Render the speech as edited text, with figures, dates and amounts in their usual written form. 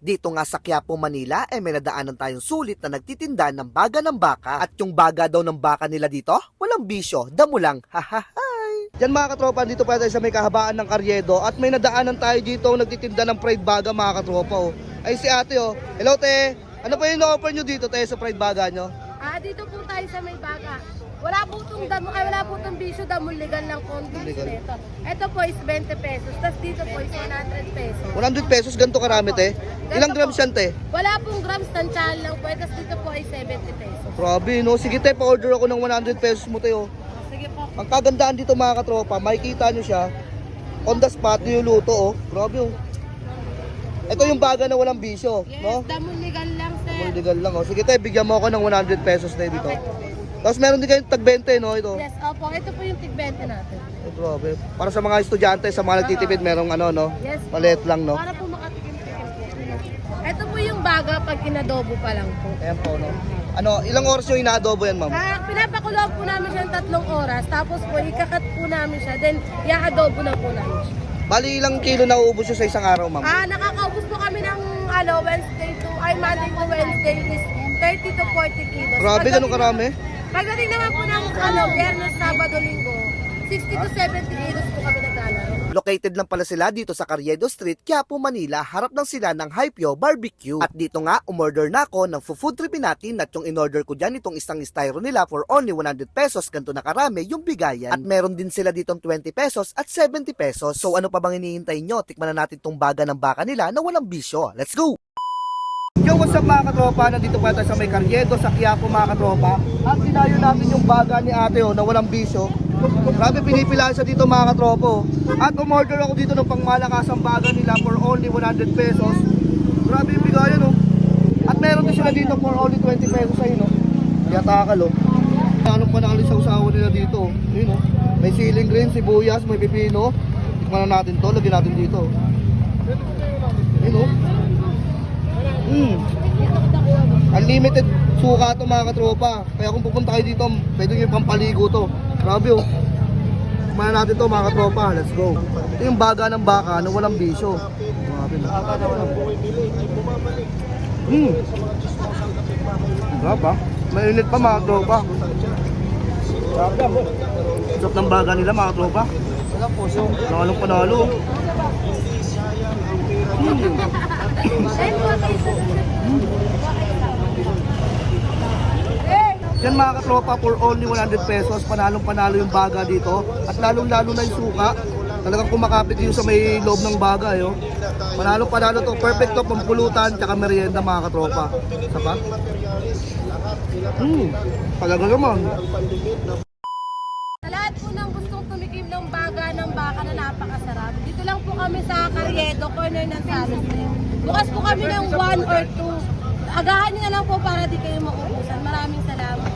dito nga sa Quiapo, Manila, may nadaanan tayong sulit na nagtitinda ng baga ng baka. At yung baga daw ng baka nila dito, walang bisyo, damo lang, hahahay. Yan mga katropa, dito pa tayo sa may kahabaan ng Carriedo. At may nadaanan tayo dito nagtitinda ng fried baga mga katropa. Ay si ate hello te, ano pa yung offer nyo dito te sa fried baga nyo? Dito po tayo sa may baga. Wala po itong bisyo, damo legal lang convenience nito. Ito po is 20 pesos, tapos dito po is 100 pesos. 100 pesos, ganito karami te? Ilang grams yan te? Wala pong grams, tansyahan lang po. Tapos dito po ay 70 pesos. Grabe no, sige te, pa-order ako ng 100 pesos mo te Sige po. Ang kagandaan dito mga katropa, makikita nyo siya, on the spot niluluto Grabe Ito yung baga na walang bisyo, Yes, no? damo legal lang sir. Legal lang Sige te, bigyan mo ako ng 100 pesos na dito. Okay. Tapos meron din kayong tag 20 no, ito. Yes, opo. Ito po yung tig-20 natin. Grabe. Para sa mga estudyante, sa mga nagtitipid, merong no? Yes. Maliit lang, no? Para po makatikim-tikim. Ito po yung baga pag kinadobo pa lang po. Ayan po, no? Ilang oras yung inaadobo yan, ma'am? Pinapakulob po namin siya ng 3 oras. Tapos po, ikakat po namin siya. Then, i-adobo na po namin siya. Bali, ilang kilo na uubos yun sa isang araw, ma'am? Nakakaubos po kami ng Monday to Wednesday is 30 to 40 kilos. Grabe, ganun karami? Pagdating naman po ng Biyernes, Sabado, Linggo, 60 to 70 kilos po kami naglalaro. Located lang pala sila dito sa Carriedo Street, Quiapo, Manila. Harap lang sila ng Hypeo Barbecue. At dito nga, umorder na ako ng food tripin natin. At yung in-order ko dyan, itong isang styro nila for only 100 pesos. Ganito na karami yung bigayan. At meron din sila ditong 20 pesos at 70 pesos. So ano pa bang hinihintay nyo? Tikman na natin tong baga ng baka nila na walang bisyo. Let's go! Yo, what's up mga katropa? Nandito pa tayo sa may Carriedo, sa Quiapo mga katropa. At dinayo namin yung baga ni ate na walang bisyo. Grabe, pinipilaan siya dito mga katropa. At umorder ako dito ng pangmalakasang baga nila for only 100 pesos. Grabe yung bigayan At meron din sila dito for only 20 pesos ayun Kaya takal Anong panalo sa usawa nila dito Ayun May siling green, sibuyas, may pipino. Tikman na natin to, lagyan natin dito. Ayun Unlimited suka to mga katropa. Kaya kung pupunta kayo dito, pwede yung pampaligo to. Grabe Kumain natin to mga katropa. Let's go. Ito yung baga ng baka na walang bisyo. Grabe Grabe Mainit pa mga katropa. Sarap ng baga nila mga katropa. Nakalong panalo. Yan mga katropa, for only 100 pesos, panalong panalo yung baga dito. At lalong lalo na yung suka. Talagang kumakapit yung sa may loob ng baga Panalong panalo to, perfect to, pampulutan, tsaka merienda mga katropa. Isa pa? Talaga naman. Sa lahat po ng gustong tumikim ng baga ng baka na napakasarap, dito lang po kami sa Carriedo, corner ng Salos. Bukas po kami ng 1 or 2. Agahan nyo na lang po para di kayo mauubusan. Maraming salamat.